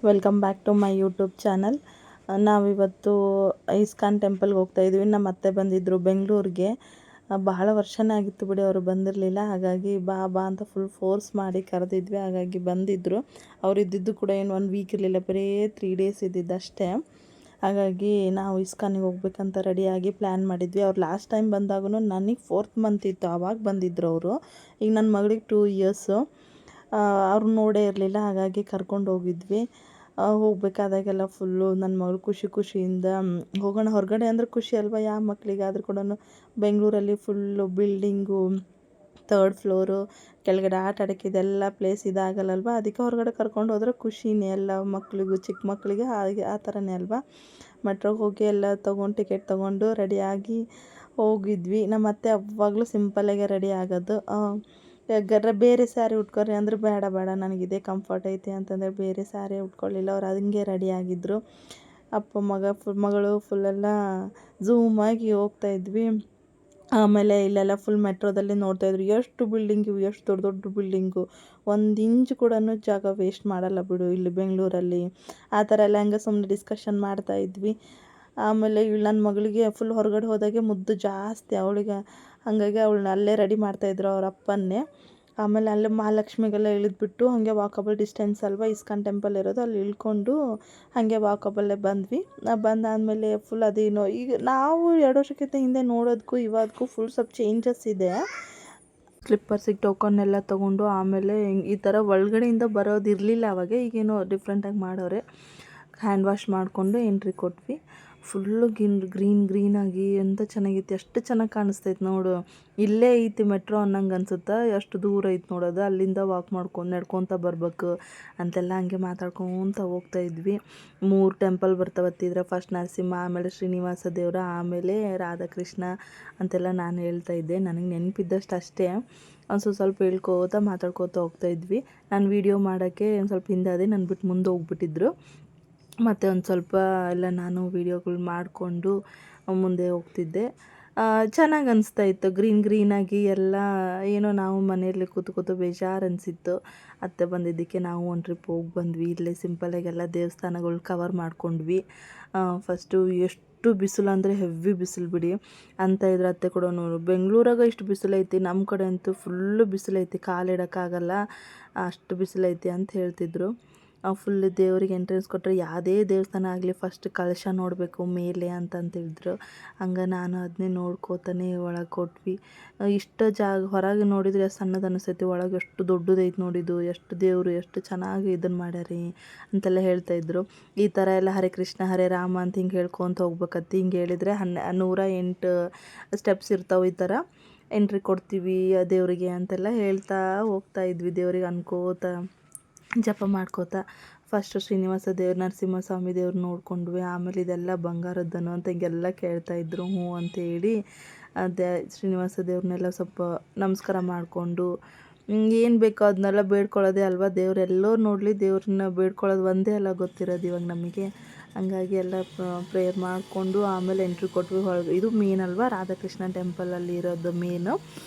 Welcome back to my YouTube channel. ನಾವಿವತ್ತು ISKCON ಟೆಂಪಲ್ಗೆ ಹೋಗ್ತಾಯಿದ್ವಿ. ನಮ್ಮ ಅತ್ತೆ ಬಂದಿದ್ದರು ಬೆಂಗಳೂರಿಗೆ. ಬಹಳ ವರ್ಷನೇ ಆಗಿತ್ತು ಬಿಡಿ ಅವರು ಬಂದಿರಲಿಲ್ಲ. ಹಾಗಾಗಿ ಬಾ ಬಾ ಅಂತ ಫುಲ್ ಫೋರ್ಸ್ ಮಾಡಿ ಕರೆದಿದ್ವಿ. ಹಾಗಾಗಿ ಬಂದಿದ್ದರು. ಅವ್ರು ಇದ್ದಿದ್ದು ಕೂಡ ಏನು 1 ವೀಕ್ ಇರಲಿಲ್ಲ, ಬರೀ 3 ಡೇಸ್ ಇದ್ದಿದ್ದು ಅಷ್ಟೇ. ಹಾಗಾಗಿ ನಾವು ಇಸ್ಕಾನಿಗೆ ಹೋಗ್ಬೇಕಂತ ರೆಡಿಯಾಗಿ ಪ್ಲ್ಯಾನ್ ಮಾಡಿದ್ವಿ. ಅವ್ರು ಲಾಸ್ಟ್ ಟೈಮ್ ಬಂದಾಗೂ ನನಗೆ 4th ಮಂತ್ ಇತ್ತು, ಆವಾಗ ಬಂದಿದ್ದರು ಅವರು. ಈಗ ನನ್ನ ಮಗಳಿಗೆ 2 ಇಯರ್ಸು. ಅವ್ರು ನೋಡೇ ಇರಲಿಲ್ಲ, ಹಾಗಾಗಿ ಕರ್ಕೊಂಡು ಹೋಗಿದ್ವಿ. ಹೋಗ್ಬೇಕಾದಾಗೆಲ್ಲ ಫುಲ್ಲು ನನ್ನ ಮಗಳು ಖುಷಿಯಿಂದ ಹೋಗೋಣ ಹೊರಗಡೆ ಅಂದರೆ ಖುಷಿ ಅಲ್ವಾ ಯಾವ ಮಕ್ಕಳಿಗಾದ್ರೂ ಕೂಡ. ಬೆಂಗಳೂರಲ್ಲಿ ಫುಲ್ಲು ಬಿಲ್ಡಿಂಗು, 3rd ಫ್ಲೋರು, ಕೆಳಗಡೆ ಆಟ ಆಡೋಕ್ಕೆ ಇದೆಲ್ಲ ಪ್ಲೇಸ್ ಇದಾಗಲ್ಲಲ್ವ. ಅದಕ್ಕೆ ಹೊರಗಡೆ ಕರ್ಕೊಂಡು ಹೋದ್ರೆ ಖುಷಿನೇ ಎಲ್ಲ ಮಕ್ಕಳಿಗೂ, ಚಿಕ್ಕ ಮಕ್ಕಳಿಗೆ ಹಾಗೆ ಆ ಥರನೇ ಅಲ್ವಾ. ಮೆಟ್ರೋಗೆ ಹೋಗಿ ಎಲ್ಲ ತೊಗೊಂಡು ಟಿಕೆಟ್ ತೊಗೊಂಡು ರೆಡಿಯಾಗಿ ಹೋಗಿದ್ವಿ. ನಮ್ಮ ಅತ್ತೆ ಯಾವಾಗಲೂ ಸಿಂಪಲ್ಲಾಗೆ ರೆಡಿ ಆಗೋದು. ಬೇರೆ ಸ್ಯಾರಿ ಉಟ್ಕೊರಿ ಅಂದರೆ ಬೇಡ ನನಗಿದೇ ಕಂಫರ್ಟ್ ಐತೆ ಅಂತಂದರೆ ಬೇರೆ ಸ್ಯಾರಿ ಉಟ್ಕೊಳ್ಳಿಲ್ಲ. ಅವ್ರು ಹಂಗೆ ರೆಡಿಯಾಗಿದ್ದರು. ಅಪ್ಪ ಮಗಳು ಫುಲ್ಲೆಲ್ಲ ಝೂಮಾಗಿ ಹೋಗ್ತಾಯಿದ್ವಿ. ಆಮೇಲೆ ಇಲ್ಲೆಲ್ಲ ಫುಲ್ ಮೆಟ್ರೋದಲ್ಲಿ ನೋಡ್ತಾಯಿದ್ರು ಎಷ್ಟು ಬಿಲ್ಡಿಂಗು, ಎಷ್ಟು ದೊಡ್ಡ ದೊಡ್ಡ ಬಿಲ್ಡಿಂಗು. 1 ಇಂಚ್ ಕೂಡ ಜಾಗ ವೇಸ್ಟ್ ಮಾಡಲ್ಲ ಬಿಡು ಇಲ್ಲಿ ಬೆಂಗಳೂರಲ್ಲಿ. ಆ ಥರ ಎಲ್ಲ ಹಂಗೆ ಸುಮ್ಮನೆ ಡಿಸ್ಕಷನ್ ಮಾಡ್ತಾಯಿದ್ವಿ. ಆಮೇಲೆ ಇವಳು ನನ್ನ ಮಗಳಿಗೆ ಫುಲ್ ಹೊರಗಡೆ ಹೋದಾಗೆ ಮುದ್ದು ಜಾಸ್ತಿ ಅವಳಿಗೆ. ಹಾಗಾಗಿ ಅವಳನ್ನ ಅಲ್ಲೇ ರೆಡಿ ಮಾಡ್ತಾಯಿದ್ರು ಅವ್ರ ಅಪ್ಪನ್ನೇ. ಆಮೇಲೆ ಅಲ್ಲೇ ಮಹಾಲಕ್ಷ್ಮಿಗೆಲ್ಲ ಇಳಿದ್ಬಿಟ್ಟು ಹಾಗೆ ವಾಕಬಲ್ ಡಿಸ್ಟೆನ್ಸ್ ಅಲ್ವಾ ಇಸ್ಕಾನ್ ಟೆಂಪಲ್ ಇರೋದು, ಅಲ್ಲಿ ಇಳ್ಕೊಂಡು ಹಾಗೆ ವಾಕಬಲ್ಲೇ ಬಂದ್ವಿ. ಬಂದಾದಮೇಲೆ ಫುಲ್ ಅದೇನೋ ಈಗ ನಾವು 2 ವರ್ಷಕ್ಕಿಂತ ಹಿಂದೆ ನೋಡೋದಕ್ಕೂ ಇವಾಗಕ್ಕೂ ಫುಲ್ ಸ್ವಲ್ಪ ಚೇಂಜಸ್ ಇದೆ. ಸ್ಲಿಪ್ಪರ್ಸಿಗೆ ಟೋಕನ್ ಎಲ್ಲ ತೊಗೊಂಡು ಆಮೇಲೆ ಈ ಥರ ಒಳಗಡೆಯಿಂದ ಬರೋದಿರಲಿಲ್ಲ ಅವಾಗ. ಈಗೇನೋ ಡಿಫ್ರೆಂಟಾಗಿ ಮಾಡೋರೆ. ಹ್ಯಾಂಡ್ ವಾಶ್ ಮಾಡಿಕೊಂಡು ಎಂಟ್ರಿ ಕೊಟ್ವಿ. ಫುಲ್ಲು ಗ್ರೀನಾಗಿ ಎಂತ ಚೆನ್ನಾಗೈತಿ, ಎಷ್ಟು ಚೆನ್ನಾಗಿ ಕಾಣಿಸ್ತೈತೆ ನೋಡು. ಇಲ್ಲೇ ಐತಿ ಮೆಟ್ರೋ ಅನ್ನಂಗೆ ಅನ್ಸುತ್ತೆ, ಎಷ್ಟು ದೂರ ಐತೆ ನೋಡೋದು. ಅಲ್ಲಿಂದ ವಾಕ್ ಮಾಡ್ಕೊಂಡು ನಡ್ಕೊತ ಬರ್ಬೇಕು ಅಂತೆಲ್ಲ ಹಂಗೆ ಮಾತಾಡ್ಕೊತ ಹೋಗ್ತಾಯಿದ್ವಿ. 3 ಟೆಂಪಲ್ ಬರ್ತಾವತ್ತಿದ್ರೆ, ಫಸ್ಟ್ ನರಸಿಂಹ, ಆಮೇಲೆ ಶ್ರೀನಿವಾಸ ದೇವರ, ಆಮೇಲೆ ರಾಧಾಕೃಷ್ಣ ಅಂತೆಲ್ಲ ನಾನು ಹೇಳ್ತಾಯಿದ್ದೆ. ನನಗೆ ನೆನಪಿದ್ದಷ್ಟು ಅಷ್ಟೇ. ಒಂದು ಸ್ವಲ್ಪ ಹೇಳ್ಕೋತ ಮಾತಾಡ್ಕೋತ ಹೋಗ್ತಾಯಿದ್ವಿ. ನಾನು ವೀಡಿಯೋ ಮಾಡೋಕ್ಕೆ ಒಂದು ಸ್ವಲ್ಪ ಹಿಂದೆ ಅದೇ ನನ್ನ ಬಿಟ್ಟು ಮುಂದೆ ಹೋಗ್ಬಿಟ್ಟಿದ್ರು. ಮತ್ತು ಒಂದು ಸ್ವಲ್ಪ ಎಲ್ಲ ನಾನು ವೀಡಿಯೋಗಳು ಮಾಡಿಕೊಂಡು ಮುಂದೆ ಹೋಗ್ತಿದ್ದೆ. ಚೆನ್ನಾಗಿ ಅನಿಸ್ತಾಯಿತ್ತು ಗ್ರೀನಾಗಿ ಎಲ್ಲ. ಏನೋ ನಾವು ಮನೆಯಲ್ಲಿ ಕೂತು ಬೇಜಾರು ಅನಿಸಿತ್ತು. ಅತ್ತೆ ಬಂದಿದ್ದಕ್ಕೆ ನಾವು ಒಂದು ಟ್ರಿಪ್ ಹೋಗಿ ಬಂದ್ವಿ. ಇಲ್ಲೇ ಸಿಂಪಲ್ಲಾಗಿ ಎಲ್ಲ ದೇವಸ್ಥಾನಗಳು ಕವರ್ ಮಾಡ್ಕೊಂಡ್ವಿ. ಫಸ್ಟು ಎಷ್ಟು ಬಿಸಿಲು ಅಂದರೆ ಹೆವಿ ಬಿಸಿಲು ಬಿಡಿ ಅಂತ ಇದ್ರೆ ಅತ್ತೆ ಕೂಡ ಬೆಂಗಳೂರಾಗ ಇಷ್ಟು ಬಿಸಿಲೈತಿ, ನಮ್ಮ ಕಡೆ ಅಂತೂ ಫುಲ್ಲು ಬಿಸಿಲೈತಿ, ಕಾಲಿಡೋಕ್ಕಾಗಲ್ಲ ಅಷ್ಟು ಬಿಸಿಲೈತಿ ಅಂತ ಹೇಳ್ತಿದ್ರು. ಫುಲ್ ದೇವ್ರಿಗೆ ಎಂಟ್ರೆನ್ಸ್ ಕೊಟ್ಟರೆ ಯಾವುದೇ ದೇವಸ್ಥಾನ ಆಗಲಿ ಫಸ್ಟ್ ಕಳಶ ನೋಡಬೇಕು ಮೇಲೆ ಅಂತಂತಿದ್ರು. ಹಂಗೆ ನಾನು ಅದನ್ನೇ ನೋಡ್ಕೋತಾನೆ ಒಳಗೆ ಕೊಟ್ವಿ. ಇಷ್ಟು ಜಾಗ ಹೊರಗೆ ನೋಡಿದರೆ ಸಣ್ಣದು ಅನಿಸ್ತೈತಿ, ಒಳಗೆ ಎಷ್ಟು ದೊಡ್ಡದೈತೆ ನೋಡಿದ್ದು, ಎಷ್ಟು ದೇವರು ಎಷ್ಟು ಚೆನ್ನಾಗಿ ಇದನ್ನು ಮಾಡ್ಯಾರಿ ಅಂತೆಲ್ಲ ಹೇಳ್ತಾಯಿದ್ರು. ಈ ಥರ ಎಲ್ಲ ಹರೇ ಕೃಷ್ಣ ಹರೇ ರಾಮ ಅಂತ ಹಿಂಗೆ ಹೇಳ್ಕೊತ ಹೋಗ್ಬೇಕತ್ತಿ. ಹಿಂಗೆ ಹೇಳಿದರೆ 108 ಸ್ಟೆಪ್ಸ್ ಇರ್ತಾವೆ. ಈ ಥರ ಎಂಟ್ರಿ ಕೊಡ್ತೀವಿ ದೇವರಿಗೆ ಅಂತೆಲ್ಲ ಹೇಳ್ತಾ ಹೋಗ್ತಾಯಿದ್ವಿ. ದೇವ್ರಿಗೆ ಅನ್ಕೋತ ಜಪ ಮಾಡ್ಕೋತ ಫಸ್ಟು ಶ್ರೀನಿವಾಸ ದೇವ್ರು, ನರಸಿಂಹಸ್ವಾಮಿ ದೇವ್ರು ನೋಡ್ಕೊಂಡ್ವಿ. ಆಮೇಲೆ ಇದೆಲ್ಲ ಬಂಗಾರದ್ದನು ಅಂತ ಹಿಂಗೆಲ್ಲ ಕೇಳ್ತಾಯಿದ್ರು. ಹ್ಞೂ ಅಂತೇಳಿ ಶ್ರೀನಿವಾಸ ದೇವ್ರನ್ನೆಲ್ಲ ಸ್ವಲ್ಪ ನಮಸ್ಕಾರ ಮಾಡಿಕೊಂಡು ಏನು ಬೇಕೋ ಅದನ್ನೆಲ್ಲ ಬೇಡ್ಕೊಳ್ಳೋದೇ ಅಲ್ವಾ. ದೇವ್ರೆಲ್ಲೋ ನೋಡಲಿ, ದೇವ್ರನ್ನ ಬೇಡ್ಕೊಳ್ಳೋದು ಒಂದೇ ಅಲ್ಲ ಗೊತ್ತಿರೋದು ಇವಾಗ ನಮಗೆ. ಹಂಗಾಗಿ ಎಲ್ಲ ಪ್ರೇಯರ್ ಮಾಡಿಕೊಂಡು ಆಮೇಲೆ ಎಂಟ್ರಿ ಕೊಟ್ವಿ ಹೊರಗೆ. ಇದು ಮೇನ್ ಅಲ್ವಾ ರಾಧಾಕೃಷ್ಣ ಟೆಂಪಲಲ್ಲಿ ಇರೋದು ಮೇನು,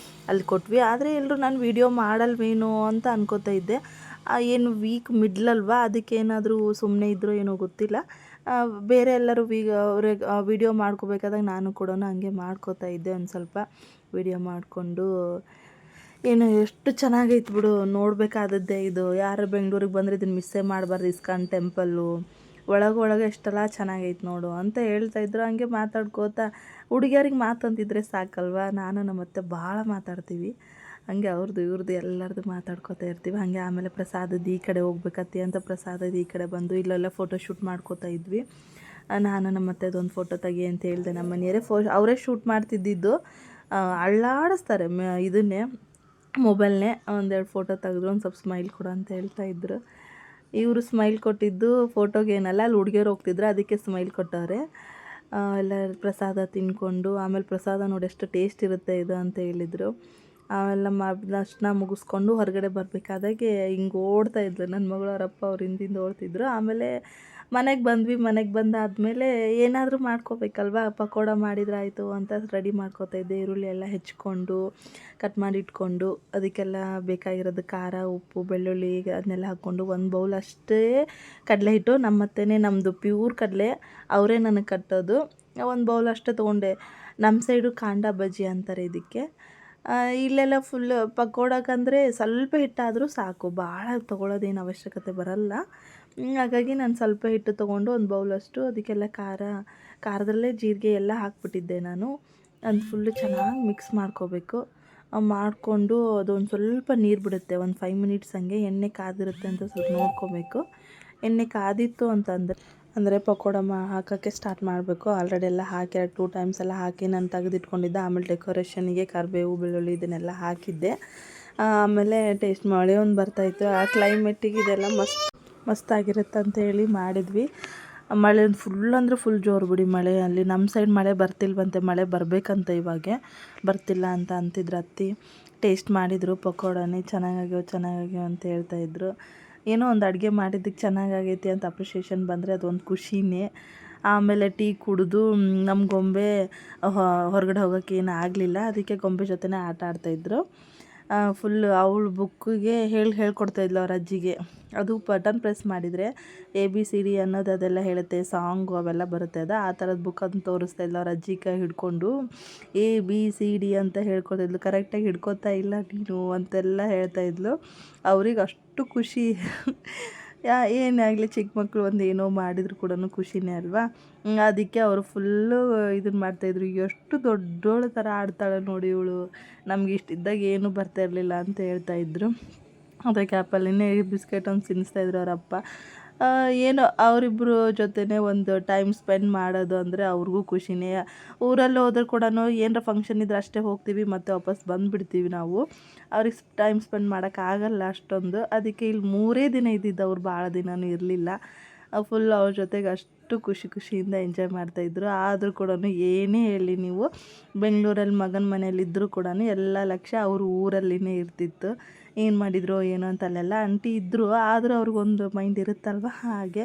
ಅಲ್ಲಿ ಕೊಟ್ವಿ. ಆದರೆ ಎಲ್ಲರೂ ನಾನು ವೀಡಿಯೋ ಮಾಡಲ್ವೇನೋ ಅಂತ ಅನ್ಕೋತಾ ಇದ್ದೆ. ಏನು ವೀಕ್ ಮಿಡ್ಲಲ್ವಾ, ಅದಕ್ಕೇನಾದರೂ ಸುಮ್ಮನೆ ಇದ್ದರೂ ಏನೋ ಗೊತ್ತಿಲ್ಲ. ಬೇರೆ ಎಲ್ಲರೂ ಅವ್ರಿಗೆ ವೀಡಿಯೋ ಮಾಡ್ಕೋಬೇಕಾದಾಗ ನಾನು ಕೂಡ ಹಂಗೆ ಮಾಡ್ಕೋತಾ ಇದ್ದೆ. ಒಂದು ಸ್ವಲ್ಪ ವೀಡಿಯೋ ಮಾಡಿಕೊಂಡು ಏನು ಎಷ್ಟು ಚೆನ್ನಾಗೈತೆ ಬಿಡು, ನೋಡಬೇಕಾದದ್ದೇ ಇದು. ಯಾರು ಬೆಂಗಳೂರಿಗೆ ಬಂದರೆ ಇದನ್ನು ಮಿಸ್ಸೇ ಮಾಡಬಾರ್ದು. ಇಸ್ಕಾನ್ ಟೆಂಪಲ್ಲು ಒಳಗೆ ಎಷ್ಟೆಲ್ಲ ಚೆನ್ನಾಗೈತೆ ನೋಡು ಅಂತ ಹೇಳ್ತಾಯಿದ್ರು. ಹಂಗೆ ಮಾತಾಡ್ಕೋತ ಹುಡುಗಿಯರಿಗೆ ಮಾತಂತಿದ್ರೆ ಸಾಕಲ್ವ. ನಾನು ನಮ್ಮ ಅತ್ತೆ ಭಾಳ ಮಾತಾಡ್ತೀವಿ. ಹಂಗೆ ಅವ್ರದ್ದು ಇವ್ರದ್ದು ಎಲ್ಲರದ್ದು ಮಾತಾಡ್ಕೋತಾ ಇರ್ತೀವಿ. ಹಾಗೆ ಆಮೇಲೆ ಪ್ರಸಾದದ ಈ ಕಡೆ ಹೋಗ್ಬೇಕತ್ತಿ ಅಂತ ಪ್ರಸಾದದ ಈ ಕಡೆ ಬಂದು ಇಲ್ಲೆಲ್ಲ ಫೋಟೋ ಶೂಟ್ ಮಾಡ್ಕೋತಾ ಇದ್ವಿ. ನಾನು ನಮ್ಮ ಅತ್ತೆದೊಂದು ಫೋಟೋ ತೆಗಿ ಅಂತ ಹೇಳಿದೆ. ನಮ್ಮ ಮನೆಯವರೇ ಅವರೇ ಶೂಟ್ ಮಾಡ್ತಿದ್ದಿದ್ದು. ಅಳ್ಳಾಡಿಸ್ತಾರೆ ಇದನ್ನೇ ಮೊಬೈಲ್ನೇ. 1-2 ಫೋಟೋ ತೆಗೆದ್ರು, ಒಂದು ಸ್ವಲ್ಪ ಸ್ಮೈಲ್ ಕೊಡು ಅಂತ ಹೇಳ್ತಾಯಿದ್ರು. ಇವರು ಸ್ಮೈಲ್ ಕೊಟ್ಟಿದ್ದು ಫೋಟೋಗೇನಲ್ಲ, ಅಲ್ಲಿ ಹುಡುಗಿಯರು ಹೋಗ್ತಿದ್ರು ಅದಕ್ಕೆ ಸ್ಮೈಲ್ ಕೊಟ್ಟವ್ರೆ. ಎಲ್ಲ ಪ್ರಸಾದ ತಿನ್ಕೊಂಡು ಆಮೇಲೆ ಪ್ರಸಾದ ನೋಡಿ ಎಷ್ಟು ಟೇಸ್ಟ್ ಇರುತ್ತೆ ಇದು ಅಂತ ಹೇಳಿದರು. ಅವೆಲ್ಲ ದರ್ಶನ ಮುಗಿಸ್ಕೊಂಡು ಹೊರಗಡೆ ಬರಬೇಕಾದಾಗೆ ಹಿಂಗೆ ಓಡ್ತಾಯಿದ್ಲು ನನ್ನ ಮಗಳು. ಅವರಪ್ಪ ಅವ್ರು ಹಿಂದಿಂದ ಓಡ್ತಿದ್ರು. ಆಮೇಲೆ ಮನೆಗೆ ಬಂದಾದಮೇಲೆ ಏನಾದರೂ ಮಾಡ್ಕೋಬೇಕಲ್ವ, ಪಕೋಡ ಮಾಡಿದ್ರಾಯಿತು ಅಂತ ರೆಡಿ ಮಾಡ್ಕೋತಾಯಿದ್ದೆ. ಈರುಳ್ಳಿ ಎಲ್ಲ ಹೆಚ್ಕೊಂಡು ಕಟ್ ಮಾಡಿ ಇಟ್ಕೊಂಡು ಅದಕ್ಕೆಲ್ಲ ಬೇಕಾಗಿರೋದು ಖಾರ, ಉಪ್ಪು, ಬೆಳ್ಳುಳ್ಳಿ ಅದನ್ನೆಲ್ಲ ಹಾಕ್ಕೊಂಡು ಒಂದು ಬೌಲ್ ಅಷ್ಟೇ ಕಡಲೆ ಹಿಟ್ಟು. ನಮ್ಮದು ಪ್ಯೂರ್ ಕಡಲೆ, ಅವರೇ ನನಗೆ ಕಟ್ಟೋದು. ಒಂದು ಬೌಲ್ ಅಷ್ಟೇ ತೊಗೊಂಡೆ. ನಮ್ಮ ಸೈಡು ಕಾಂಡ ಬಜ್ಜಿ ಅಂತಾರೆ ಇದಕ್ಕೆ. ಇಲ್ಲೆಲ್ಲ ಫುಲ್ ಪಕೋಡಕ್ಕಂದರೆ ಸ್ವಲ್ಪ ಹಿಟ್ಟಾದರೂ ಸಾಕು, ಭಾಳ ತೊಗೊಳ್ಳೋದೇನು ಅವಶ್ಯಕತೆ ಬರಲ್ಲ. ಹಾಗಾಗಿ ನಾನು ಸ್ವಲ್ಪ ಹಿಟ್ಟು ತೊಗೊಂಡು ಒಂದು ಬೌಲಷ್ಟು ಅದಕ್ಕೆಲ್ಲ ಖಾರದಲ್ಲೇ ಜೀರಿಗೆ ಎಲ್ಲ ಹಾಕ್ಬಿಟ್ಟಿದ್ದೆ ನಾನು. ಅದು ಫುಲ್ಲು ಚೆನ್ನಾಗಿ ಮಿಕ್ಸ್ ಮಾಡ್ಕೋಬೇಕು. ಮಾಡಿಕೊಂಡು ಅದೊಂದು ಸ್ವಲ್ಪ ನೀರು ಬಿಡುತ್ತೆ, ಒಂದು 5 ಮಿನಿಟ್ಸ್ ಹಂಗೆ. ಎಣ್ಣೆ ಕಾದಿರುತ್ತೆ ಅಂತ ಸ್ವಲ್ಪ ನೋಡ್ಕೋಬೇಕು. ಎಣ್ಣೆ ಕಾದಿತ್ತು ಅಂದರೆ ಪಕೋಡ ಹಾಕೋಕ್ಕೆ ಸ್ಟಾರ್ಟ್ ಮಾಡಬೇಕು. ಆಲ್ರೆಡಿ ಎಲ್ಲ ಹಾಕಿ 2 ಟೈಮ್ಸ್ ಎಲ್ಲ ಹಾಕಿ ನಾನು ತೆಗೆದಿಟ್ಕೊಂಡಿದ್ದೆ. ಆಮೇಲೆ ಡೆಕೋರೇಷನಿಗೆ ಕರಿಬೇವು, ಬೆಳ್ಳುಳ್ಳಿ ಇದನ್ನೆಲ್ಲ ಹಾಕಿದ್ದೆ. ಆಮೇಲೆ ಟೇಸ್ಟ್ ಮಳೆ ಒಂದು ಬರ್ತಾಯಿತ್ತು. ಆ ಕ್ಲೈಮೇಟಿಗೆ ಇದೆಲ್ಲ ಮಸ್ತಾಗಿರುತ್ತೆ ಅಂತೇಳಿ ಮಾಡಿದ್ವಿ. ಮಳೆ ಫುಲ್ ಅಂದರೆ ಫುಲ್ ಜೋರು ಬಿಡಿ ಮಳೆ. ಅಲ್ಲಿ ನಮ್ಮ ಸೈಡ್ ಮಳೆ ಬರ್ತಿಲ್ವಂತೆ, ಮಳೆ ಬರಬೇಕಂತ ಇವಾಗೆ, ಬರ್ತಿಲ್ಲ ಅಂತ ಅಂತಿದ್ರು ಅತ್ತಿ. ಟೇಸ್ಟ್ ಮಾಡಿದರು ಪಕೋಡನೇ, ಚೆನ್ನಾಗಾಗ್ಯವ ಅಂತ ಹೇಳ್ತಾಯಿದ್ರು. ಏನೋ ಒಂದು ಅಡುಗೆ ಮಾಡಿದ್ದಕ್ಕೆ ಚೆನ್ನಾಗಾಗೈತಿ ಅಂತ ಅಪ್ರಿಷಿಯೇಷನ್ ಬಂದರೆ ಅದೊಂದು ಖುಷಿನೇ. ಆಮೇಲೆ ಟೀ ಕುಡಿದು ನಮ್ಮ ಗೊಂಬೆ ಹೊರಗಡೆ ಹೋಗೋಕ್ಕೆ ಏನೂ ಆಗಲಿಲ್ಲ, ಅದಕ್ಕೆ ಗೊಂಬೆ ಜೊತೆನೇ ಆಟ ಆಡ್ತಾಯಿದ್ರು. ಫುಲ್ಲು ಅವಳು ಬುಕ್ಕಿಗೆ ಹೇಳ್ಕೊಡ್ತಾಯಿದ್ಲು ಅವ್ರ ಅಜ್ಜಿಗೆ. ಅದು ಬಟನ್ ಪ್ರೆಸ್ ಮಾಡಿದರೆ ABCD ಅನ್ನೋದು ಅದೆಲ್ಲ ಹೇಳುತ್ತೆ, ಸಾಂಗು ಅವೆಲ್ಲ ಬರುತ್ತೆ. ಆ ಥರದ ಬುಕ್ ಅದನ್ನು ತೋರಿಸ್ತಾಯಿದ್ಲು ಅವ್ರ ಅಜ್ಜಿ ಕೈ ಹಿಡ್ಕೊಂಡು. ABCD ಅಂತ ಹೇಳ್ಕೊಡ್ತಾಯಿದ್ಲು. ಕರೆಕ್ಟಾಗಿ ಹಿಡ್ಕೊತಾ ಇಲ್ಲ ನೀನು ಅಂತೆಲ್ಲ ಹೇಳ್ತಾಯಿದ್ಲು. ಅವ್ರಿಗೆ ಅಷ್ಟು ಖುಷಿ. ಏನೇ ಆಗಲಿ ಚಿಕ್ಕ ಮಕ್ಕಳು ಒಂದು ಏನೋ ಮಾಡಿದ್ರು ಕೂಡ ಖುಷಿನೇ ಅಲ್ವಾ. ಅದಕ್ಕೆ ಅವರು ಫುಲ್ಲು ಇದನ್ನು ಮಾಡ್ತಾಯಿದ್ರು. ಎಷ್ಟು ದೊಡ್ಡೋಳ ಥರ ಆಡ್ತಾಳೆ ನೋಡಿ ಇವಳು, ನಮ್ಗೆ ಇಷ್ಟಿದ್ದಾಗ ಏನೂ ಬರ್ತಾ ಇರಲಿಲ್ಲ ಅಂತ ಹೇಳ್ತಾಯಿದ್ರು. ಅದಕ್ಕೆ ಆ್ಯಪಲ್ಲಿನೇ ಬಿಸ್ಕೆಟ್ ಒಂದು ತಿನ್ನಿಸ್ತಾಯಿದ್ರು ಅವರಪ್ಪ. ಏನೋ ಅವರಿಬ್ಬರು ಜೊತೆನೇ ಒಂದು ಟೈಮ್ ಸ್ಪೆಂಡ್ ಮಾಡೋದು ಅಂದರೆ ಅವ್ರಿಗೂ ಖುಷಿನೇ. ಊರಲ್ಲಿ ಹೋದ್ರೆ ಕೂಡ ಏನರ ಫಂಕ್ಷನ್ ಇದ್ರೆ ಅಷ್ಟೇ ಹೋಗ್ತೀವಿ, ಮತ್ತು ವಾಪಸ್ ಬಂದುಬಿಡ್ತೀವಿ ನಾವು. ಅವ್ರಿಗೆ ಟೈಮ್ ಸ್ಪೆಂಡ್ ಮಾಡೋಕ್ಕಾಗಲ್ಲ ಅಷ್ಟೊಂದು. ಅದಕ್ಕೆ ಇಲ್ಲಿ 3 ದಿನ ಇದ್ದಿದ್ದು, ಅವ್ರು ಭಾಳ ದಿನವೂ ಇರಲಿಲ್ಲ. ಫುಲ್ ಅವ್ರ ಜೊತೆಗೆ ಅಷ್ಟು ಖುಷಿಯಿಂದ ಎಂಜಾಯ್ ಮಾಡ್ತಾಯಿದ್ರು. ಆದರೂ ಕೂಡ ಏನೇ ಹೇಳಿ ನೀವು, ಬೆಂಗಳೂರಲ್ಲಿ ಮಗನ ಮನೇಲಿದ್ದರೂ ಕೂಡ ಎಲ್ಲ ಲಕ್ಷ್ಯ ಅವ್ರ ಊರಲ್ಲಿನೇ ಇರ್ತಿತ್ತು. ಏನು ಮಾಡಿದ್ರು ಏನೋ ಅಂತ ಅಲ್ಲೆಲ್ಲ ಆಂಟಿ ಇದ್ದರು, ಆದರೂ ಅವ್ರಿಗೊಂದು ಮೈಂಡ್ ಇರುತ್ತಲ್ವ, ಹಾಗೆ